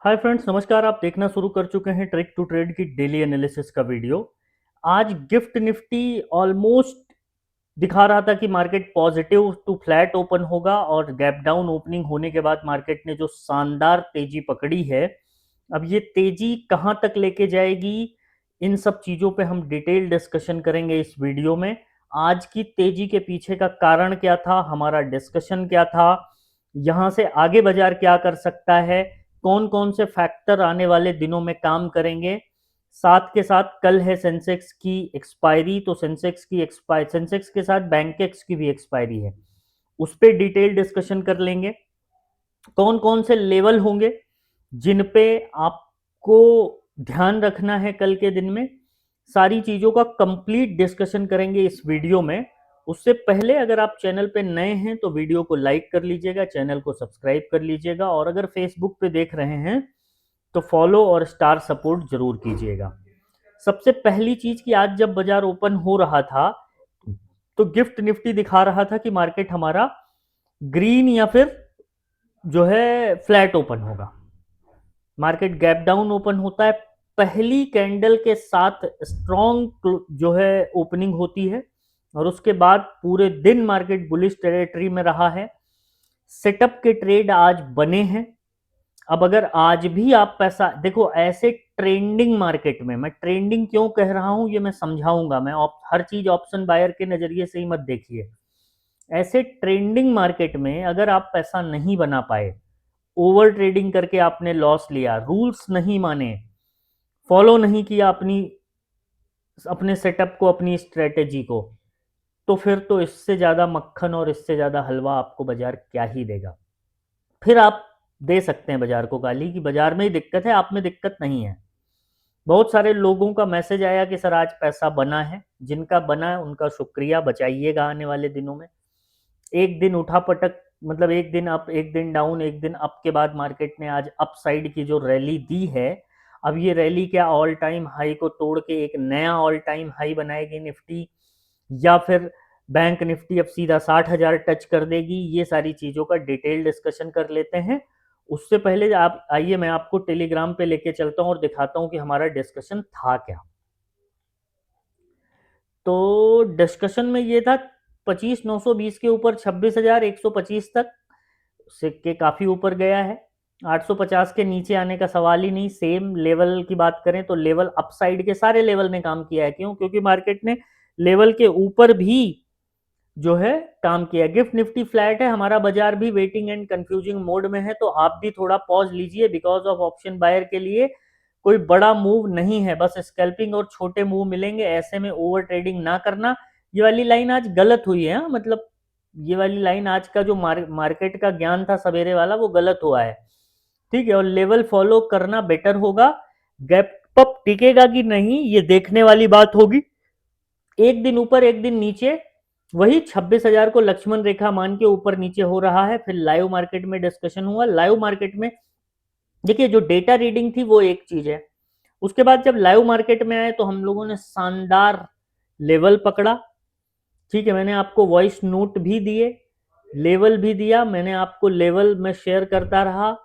Hi friends, नमस्कार। आप देखना शुरू कर चुके हैं ट्रिक टू ट्रेड की डेली एनालिसिस का वीडियो। आज गिफ्ट निफ्टी ऑलमोस्ट दिखा रहा था कि market positive to flat open होगा और गैप डाउन ओपनिंग होने के बाद मार्केट ने जो शानदार तेजी पकड़ी है, अब ये तेजी कहां तक लेके जाएगी, इन सब चीज़ों पे हम डिटेल डिस्कशन करेंगे इस वीडियो में। आज की तेजी के पीछे का कारण क्या था, हमारा डिस्कशन क्या था, यहाँ से आगे बाजार क्या कर सकता है, कौन कौन से फैक्टर आने वाले दिनों में काम करेंगे। साथ के साथ कल है सेंसेक्स की एक्सपायरी, तो सेंसेक्स के साथ बैंकेक्स की भी एक्सपायरी है, उस पर डिटेल डिस्कशन कर लेंगे। कौन कौन से लेवल होंगे जिन पे आपको ध्यान रखना है कल के दिन में, सारी चीज़ों का कंप्लीट डिस्कशन करेंगे इस वीडियो में। उससे पहले अगर आप चैनल पे नए हैं तो वीडियो को लाइक कर लीजिएगा, चैनल को सब्सक्राइब कर लीजिएगा, और अगर फेसबुक पे देख रहे हैं तो फॉलो और स्टार सपोर्ट जरूर कीजिएगा। सबसे पहली चीज कि आज जब बाजार ओपन हो रहा था तो गिफ्ट निफ्टी दिखा रहा था कि मार्केट हमारा ग्रीन या फिर जो है फ्लैट ओपन होगा। मार्केट गैप डाउन ओपन होता है, पहली कैंडल के साथ स्ट्रॉन्ग जो है ओपनिंग होती है, और उसके बाद पूरे दिन मार्केट बुलिश टेरिटरी में रहा है। सेटअप के ट्रेड आज बने हैं। अब अगर आज भी आप पैसा देखो, ऐसे ट्रेंडिंग मार्केट में, मैं ट्रेंडिंग क्यों कह रहा हूं ये मैं समझाऊंगा। मैं हर चीज ऑप्शन बायर के नजरिए से ही मत देखिए। ऐसे ट्रेंडिंग मार्केट में अगर आप पैसा नहीं बना पाए, ओवर ट्रेडिंग करके आपने लॉस लिया, रूल्स नहीं माने, फॉलो नहीं किया अपने सेटअप को, अपनी स्ट्रेटेजी को, तो फिर तो इससे ज़्यादा मक्खन और इससे ज़्यादा हलवा आपको बाजार क्या ही देगा। फिर आप दे सकते हैं बाजार को गाली कि बाजार में ही दिक्कत है, आप में दिक्कत नहीं है। बहुत सारे लोगों का मैसेज आया कि सर आज पैसा बना है, जिनका बना है उनका शुक्रिया, बचाइएगा आने वाले दिनों में। एक दिन उठा पटक, मतलब एक दिन अप एक दिन डाउन एक दिन अप के बाद मार्केट ने आज अप साइड की जो रैली दी है, अब ये रैली क्या ऑल टाइम हाई को तोड़ के एक नया ऑल टाइम हाई बनाएगी निफ्टी, या फिर बैंक निफ्टी अब सीधा 60,000 टच कर देगी, ये सारी चीज़ों का डिटेल डिस्कशन कर लेते हैं। उससे पहले आप आइए, मैं आपको टेलीग्राम पे लेके चलता हूँ और दिखाता हूँ कि हमारा डिस्कशन था क्या। तो डिस्कशन में ये था, 25,920 के ऊपर 26,125 तक सिक्के काफ़ी ऊपर गया है। 850 के नीचे आने का सवाल ही नहीं। सेम लेवल की बात करें तो लेवल अपसाइड के सारे लेवल ने काम किया है। क्यों? क्योंकि मार्केट ने लेवल के ऊपर भी जो है काम किया। गिफ्ट निफ्टी फ्लैट है, हमारा बाजार भी वेटिंग एंड कंफ्यूजिंग मोड में है, तो आप भी थोड़ा पॉज लीजिए। बिकॉज ऑफ ऑप्शन बायर के लिए कोई बड़ा मूव नहीं है, बस स्कैल्पिंग और छोटे मूव मिलेंगे। ऐसे में ओवर ट्रेडिंग ना करना। ये वाली लाइन आज गलत हुई है, मतलब ये वाली लाइन आज का जो मार्केट का ज्ञान था सवेरे वाला, वो गलत हुआ है। ठीक है, और लेवल फॉलो करना बेटर होगा। गैप अप टिकेगा कि नहीं ये देखने वाली बात होगी। एक दिन ऊपर एक दिन नीचे, वही 26,000 को लक्ष्मण रेखा मान के ऊपर नीचे हो रहा है। फिर लाइव मार्केट में डिस्कशन हुआ। लाइव मार्केट में देखिए, जो डेटा रीडिंग थी वो एक चीज है, उसके बाद जब लाइव मार्केट में आए तो हम लोगों ने शानदार लेवल पकड़ा। ठीक है, मैंने आपको वॉइस नोट भी दिए, लेवल भी दिया, मैंने आपको लेवल में शेयर करता रहा।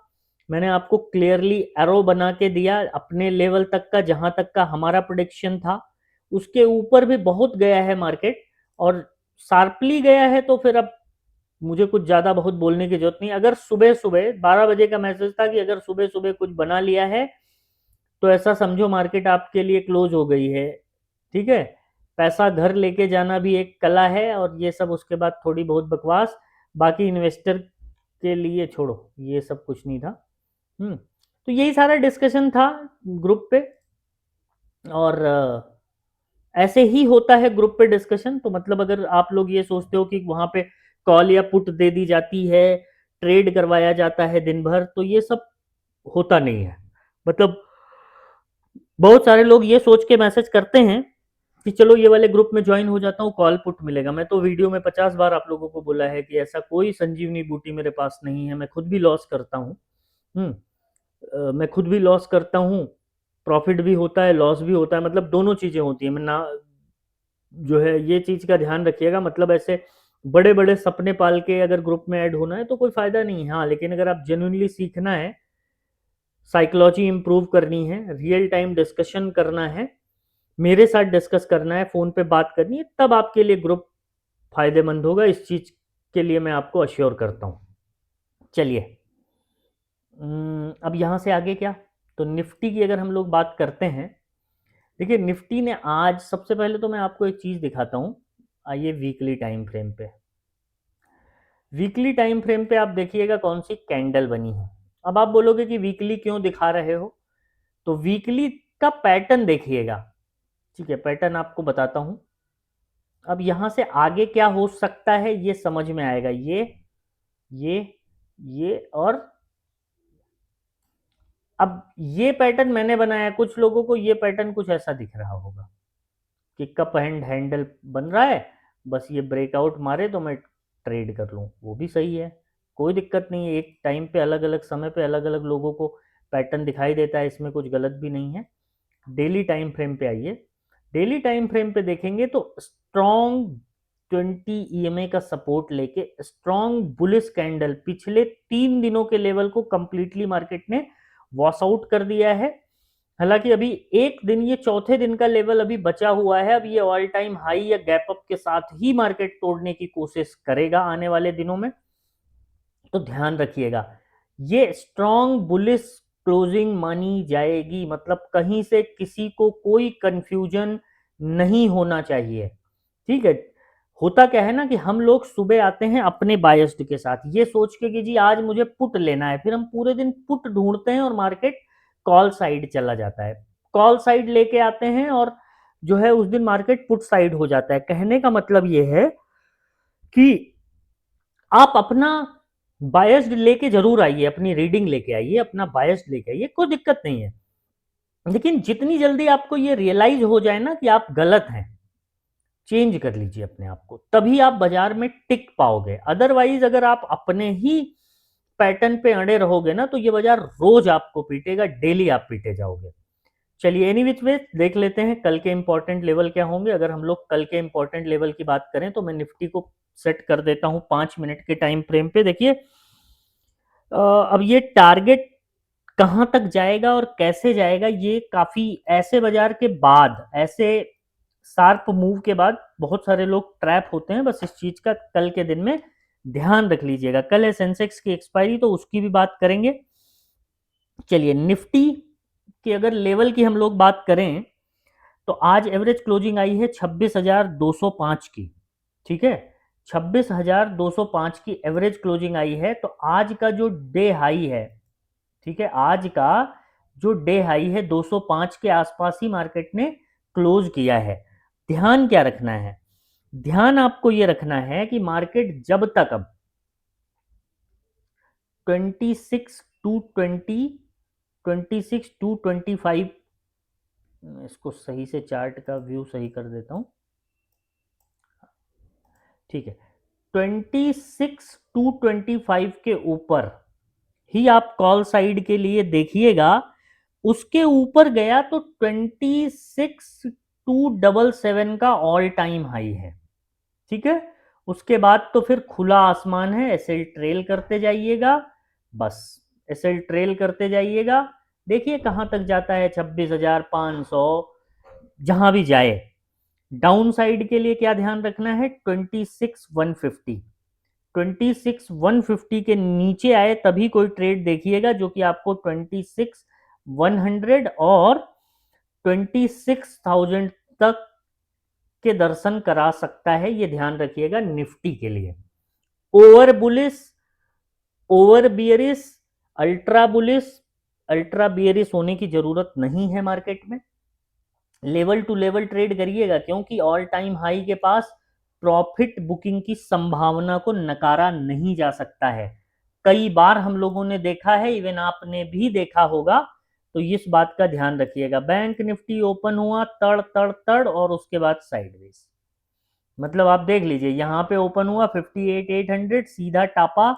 मैंने आपको क्लियरली एरो बना के दिया अपने लेवल तक का, जहां तक का हमारा प्रोडिक्शन था। उसके ऊपर भी बहुत गया है मार्केट, और शार्पली गया है, तो फिर अब मुझे कुछ ज़्यादा बहुत बोलने की जरूरत नहीं। अगर सुबह सुबह 12 बजे का मैसेज था कि अगर सुबह सुबह कुछ बना लिया है तो ऐसा समझो मार्केट आपके लिए क्लोज हो गई है। ठीक है, पैसा घर लेके जाना भी एक कला है, और ये सब उसके बाद थोड़ी बहुत बकवास। बाकी इन्वेस्टर के लिए छोड़ो, ये सब कुछ नहीं था। तो यही सारा डिस्कशन था ग्रुप पे, और ऐसे ही होता है ग्रुप पे डिस्कशन। तो मतलब अगर आप लोग ये सोचते हो कि वहां पे कॉल या पुट दे दी जाती है, ट्रेड करवाया जाता है दिन भर, तो ये सब होता नहीं है। मतलब बहुत सारे लोग ये सोच के मैसेज करते हैं कि चलो ये वाले ग्रुप में ज्वाइन हो जाता हूँ, कॉल पुट मिलेगा। मैं तो वीडियो में 50 बार आप लोगों को बोला है कि ऐसा कोई संजीवनी बूटी मेरे पास नहीं है। मैं खुद भी लॉस करता हूँ। मैं खुद भी लॉस करता हूँ, प्रॉफिट भी होता है, लॉस भी होता है, मतलब दोनों चीज़ें होती हैं। मैं ना जो है ये चीज़ का ध्यान रखिएगा। मतलब ऐसे बड़े बड़े सपने पाल के अगर ग्रुप में ऐड होना है तो कोई फ़ायदा नहीं है। हाँ, लेकिन अगर आप जेन्युइनली सीखना है, साइकोलॉजी इंप्रूव करनी है, रियल टाइम डिस्कशन करना है, मेरे साथ डिस्कस करना है, फ़ोन पे बात करनी है, तब आपके लिए ग्रुप फ़ायदेमंद होगा। इस चीज़ के लिए मैं आपको अश्योर करता हूँ। चलिए, अब यहाँ से आगे क्या? तो निफ्टी की अगर हम लोग बात करते हैं, देखिए निफ्टी ने आज सबसे पहले तो मैं आपको एक चीज़ दिखाता हूँ। आइए वीकली टाइम फ्रेम पे। वीकली टाइम फ्रेम पे आप देखिएगा कौन सी कैंडल बनी है। अब आप बोलोगे कि वीकली क्यों दिखा रहे हो? तो वीकली का पैटर्न देखिएगा। ठीक है, पैटर्न आपको बताता हूँ। अब यहाँ से आगे क्या हो सकता है ये समझ में आएगा। ये ये और अब ये पैटर्न मैंने बनाया, कुछ लोगों को ये पैटर्न कुछ ऐसा दिख रहा होगा कि कप एंड हैंडल बन रहा है, बस ये ब्रेकआउट मारे तो मैं ट्रेड कर लूँ, वो भी सही है, कोई दिक्कत नहीं है। एक टाइम पे अलग अलग समय पे अलग अलग लोगों को पैटर्न दिखाई देता है, इसमें कुछ गलत भी नहीं है। डेली टाइम फ्रेम पे आइए। डेली टाइम फ्रेम पे देखेंगे तो स्ट्रॉन्ग 20 ईएमए का सपोर्ट लेके स्ट्रॉन्ग बुलिश कैंडल पिछले 3 दिनों के लेवल को कंप्लीटली मार्केट ने वॉश आउट कर दिया है। हालांकि अभी एक दिन, ये चौथे दिन का लेवल अभी बचा हुआ है। अब ये ऑल टाइम हाई या गैप अप के साथ ही मार्केट तोड़ने की कोशिश करेगा आने वाले दिनों में, तो ध्यान रखिएगा। ये स्ट्रॉन्ग बुलिश क्लोजिंग मानी जाएगी, मतलब कहीं से किसी को कोई कंफ्यूजन नहीं होना चाहिए। ठीक है, होता क्या है ना कि हम लोग सुबह आते हैं अपने बायस्ड के साथ, ये सोच के कि जी आज मुझे पुट लेना है, फिर हम पूरे दिन पुट ढूंढते हैं और मार्केट कॉल साइड चला जाता है। कॉल साइड लेके आते हैं और जो है उस दिन मार्केट पुट साइड हो जाता है। कहने का मतलब ये है कि आप अपना बायस्ड लेके जरूर आइए, अपनी रीडिंग लेके आइए, अपना बायस्ड लेके आइए, कोई दिक्कत नहीं है। लेकिन जितनी जल्दी आपको ये रियलाइज हो जाए ना कि आप गलत हैं, चेंज कर लीजिए अपने आप को, तभी आप बाजार में टिक पाओगे। अदरवाइज अगर आप अपने ही पैटर्न पे अड़े रहोगे ना, तो ये बाजार रोज आपको पीटेगा, डेली आप पीटे जाओगे। चलिए, एनी विच वे देख लेते हैं कल के इंपॉर्टेंट लेवल क्या होंगे। अगर हम लोग कल के इंपॉर्टेंट लेवल की बात करें तो मैं निफ्टी को सेट कर देता हूं 5 मिनट के टाइम फ्रेम पे। देखिए, अब ये टारगेट कहां तक जाएगा और कैसे जाएगा, ये काफी ऐसे बाजार के बाद, ऐसे शार्प मूव के बाद बहुत सारे लोग ट्रैप होते हैं। बस इस चीज का कल के दिन में ध्यान रख लीजिएगा। कल है सेंसेक्स की एक्सपायरी, तो उसकी भी बात करेंगे। चलिए, निफ्टी की अगर लेवल की हम लोग बात करें तो आज एवरेज क्लोजिंग आई है 26,205 की। ठीक है, 26,205 की एवरेज क्लोजिंग आई है। तो आज का जो डे हाई है, ठीक है, आज का जो डे हाई है 205 के आसपास ही मार्केट ने क्लोज किया है। ध्यान क्या रखना है? ध्यान आपको यह रखना है कि मार्केट जब तक अब 26 टू 20, 26 टू 25, इसको सही से चार्ट का व्यू सही कर देता हूं। ठीक है, 26 टू 25 के ऊपर ही आप कॉल साइड के लिए देखिएगा। उसके ऊपर गया तो 26,277 का ऑल टाइम हाई है। ठीक है, उसके बाद तो फिर खुला आसमान है, एसएल ट्रेल करते जाइएगा, बस एसएल ट्रेल करते जाइएगा। देखिए कहां तक जाता है, 26,500 जहां भी जाए। डाउन साइड के लिए क्या ध्यान रखना है, 26,150, 26,150 के नीचे आए तभी कोई ट्रेड देखिएगा जो कि आपको 26,100 और 26,000 तक के दर्शन करा सकता है। ये ध्यान रखिएगा निफ्टी के लिए। Over bullish, over बियरिस, ultra bullish, ultra बियरिस होने की जरूरत नहीं है मार्केट में। लेवल टू लेवल ट्रेड करिएगा, क्योंकि ऑल टाइम हाई के पास प्रॉफिट बुकिंग की संभावना को नकारा नहीं जा सकता है। कई बार हम लोगों ने देखा है, इवन आपने भी देखा होगा, तो इस बात का ध्यान रखिएगा। बैंक निफ्टी ओपन हुआ तड़ तड़ तड़ और उसके बाद साइडवेज, मतलब आप देख लीजिए यहाँ पे ओपन हुआ 58,800, सीधा टापा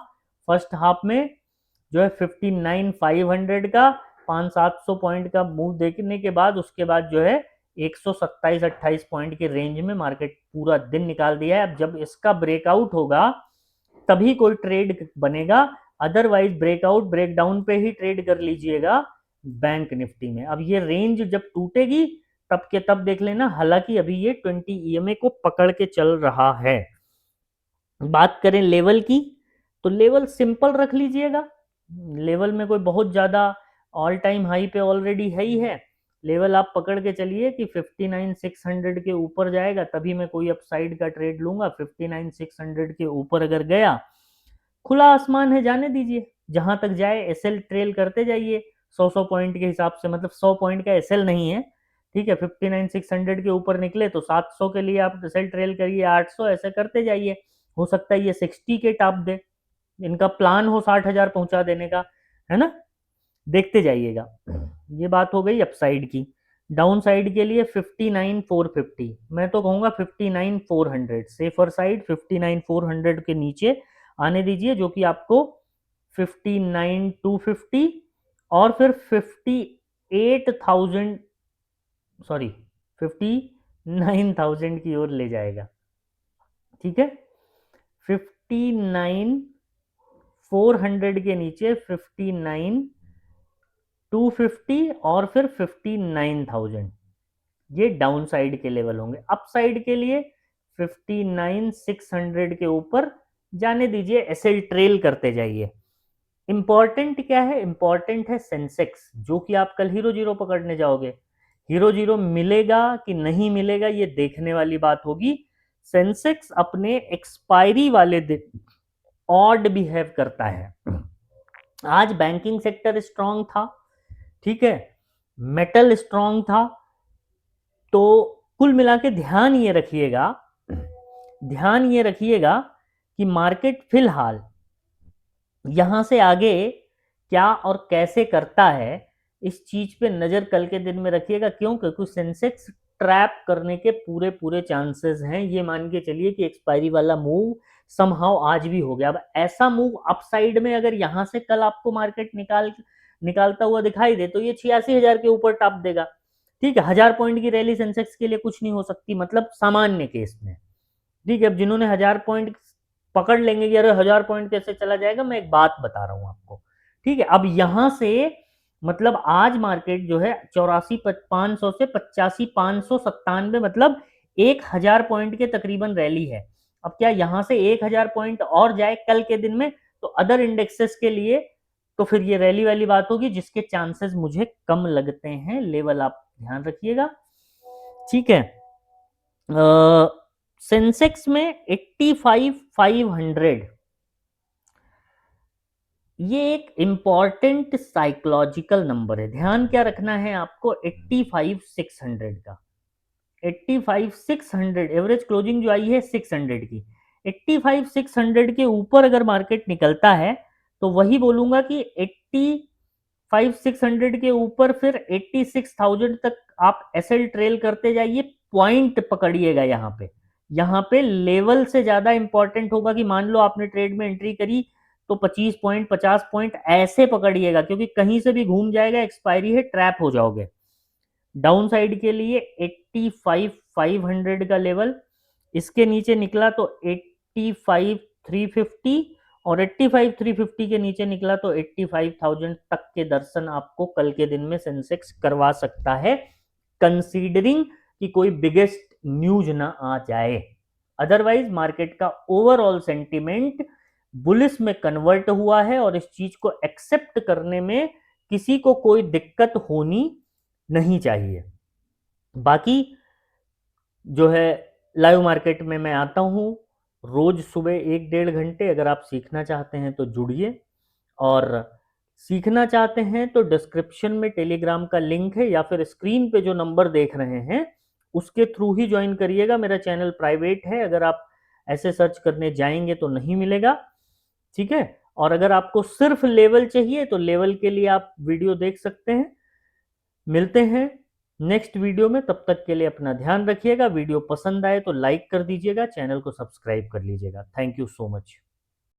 फर्स्ट हाफ में जो है 59,500 का 500-700 पॉइंट का मूव देखने के बाद, उसके बाद जो है 127-28 पॉइंट के रेंज में मार्केट पूरा दिन निकाल दिया है। अब जब इसका ब्रेकआउट होगा तभी कोई ट्रेड बनेगा, अदरवाइज ब्रेकआउट ब्रेकडाउन पे ही ट्रेड कर लीजिएगा। बैंक निफ्टी में। अब ये रेंज जब टूटेगी तब के तब देख लेना, हालांकि अभी ये 20 ईएमए को पकड़ के चल रहा है। बात करें लेवल की, तो लेवल सिंपल रख लीजिएगा। लेवल में कोई बहुत ज़्यादा ऑल टाइम हाई पे ऑलरेडी है ही है। लेवल आप पकड़ के चलिए कि 59,600 के ऊपर जाएगा तभी मैं कोई अपसाइड का ट्रेड लूंगा। 59,600 के ऊपर अगर गया, खुला आसमान है, जाने दीजिए, जहां तक जाए एसएल ट्रेल करते जाइए 100 पॉइंट के हिसाब से, मतलब 100 पॉइंट का एसएल नहीं है, ठीक है। 59,600 के ऊपर निकले तो 700 के लिए आप एसएल ट्रेल करिए, 800 ऐसे करते जाइए। हो सकता है ये 60 के टॉप दे, इनका प्लान हो 60,000 पहुंचा देने का, है ना। देखते जाइएगा। ये बात हो गई अपसाइड की। डाउन साइड के लिए 59,450, मैं तो कहूंगा 59,400 सेफर साइड। 59,400 के नीचे आने दीजिए, जो कि आपको 59,250 और फिर 58,000, सॉरी 59,000 की ओर ले जाएगा, ठीक है। 59,400 के नीचे 59,250 और फिर 59,000, ये डाउन साइड के लेवल होंगे। अप साइड के लिए 59,600 के ऊपर जाने दीजिए, ऐसे ट्रेल करते जाइए। इंपॉर्टेंट क्या है? इंपॉर्टेंट है सेंसेक्स, जो कि आप कल हीरो जीरो पकड़ने जाओगे। हीरो जीरो मिलेगा कि नहीं मिलेगा ये देखने वाली बात होगी। सेंसेक्स अपने एक्सपायरी वाले दिन ऑड बिहेव करता है। आज बैंकिंग सेक्टर स्ट्रांग था, ठीक है, मेटल स्ट्रांग था, तो कुल मिला के ध्यान ये रखिएगा, ध्यान ये रखिएगा कि मार्केट फिलहाल यहां से आगे क्या और कैसे करता है, इस चीज पे नजर कल के दिन में रखिएगा। क्यों? क्योंकि सेंसेक्स ट्रैप करने के पूरे पूरे चांसेस हैं। ये मान के चलिए कि एक्सपायरी वाला मूव समहाउ आज भी हो गया। अब ऐसा मूव अपसाइड में अगर यहां से कल आपको मार्केट निकालता हुआ दिखाई दे तो ये 86,000 के ऊपर टॉप देगा, ठीक है। 1000 पॉइंट की रैली सेंसेक्स के लिए कुछ नहीं हो सकती, मतलब सामान्य केस में, ठीक है। अब जिन्होंने 1000 पॉइंट पकड़ लेंगे कि अरे 1000 पॉइंट कैसे चला जाएगा, मैं एक बात बता रहा हूं आपको, ठीक है। अब यहां से मतलब आज मार्केट जो है 84,500 से 85,597, मतलब 1000 पॉइंट के तकरीबन रैली है। अब क्या यहां से 1000 पॉइंट और जाए कल के दिन में तो अदर इंडेक्सेस के लिए, तो फिर ये रैली वाली बात होगी, जिसके चांसेस मुझे कम लगते हैं। लेवल आप ध्यान रखिएगा, ठीक है। सेंसेक्स में 85,500 ये एक इंपॉर्टेंट साइकोलॉजिकल नंबर है। ध्यान क्या रखना है आपको? 85,600 का, 85,600 एवरेज क्लोजिंग जो आई है 600 की, 85,600 के ऊपर अगर मार्केट निकलता है तो वही बोलूंगा कि 85,600 के ऊपर फिर 86,000 तक आप एसएल ट्रेल करते जाइए। पॉइंट पकड़िएगा यहाँ पे लेवल से ज्यादा इंपॉर्टेंट होगा कि मान लो आपने ट्रेड में एंट्री करी तो 25 पॉइंट 50 पॉइंट ऐसे पकड़िएगा, क्योंकि कहीं से भी घूम जाएगा, एक्सपायरी है, ट्रैप हो जाओगे। डाउन साइड के लिए 85,500 का लेवल, इसके नीचे निकला तो 85,350 और 85,350 के नीचे निकला तो 85,000 तक के दर्शन आपको कल के दिन में सेंसेक्स करवा सकता है, कंसीडरिंग कि कोई बिगेस्ट न्यूज ना आ जाए। अदरवाइज मार्केट का ओवरऑल सेंटिमेंट बुलिश में कन्वर्ट हुआ है और इस चीज को एक्सेप्ट करने में किसी को कोई दिक्कत होनी नहीं चाहिए। बाकी जो है लाइव मार्केट में मैं आता हूँ रोज सुबह 1-1.5 घंटे। अगर आप सीखना चाहते हैं तो जुड़िए, और सीखना चाहते हैं तो डिस्क्रिप्शन में टेलीग्राम का लिंक है या फिर स्क्रीन पे जो नंबर देख रहे हैं उसके थ्रू ही ज्वाइन करिएगा। मेरा चैनल प्राइवेट है, अगर आप ऐसे सर्च करने जाएंगे तो नहीं मिलेगा, ठीक है। और अगर आपको सिर्फ लेवल चाहिए तो लेवल के लिए आप वीडियो देख सकते हैं। मिलते हैं नेक्स्ट वीडियो में, तब तक के लिए अपना ध्यान रखिएगा। वीडियो पसंद आए तो लाइक कर दीजिएगा, चैनल को सब्सक्राइब कर लीजिएगा। Thank you so much.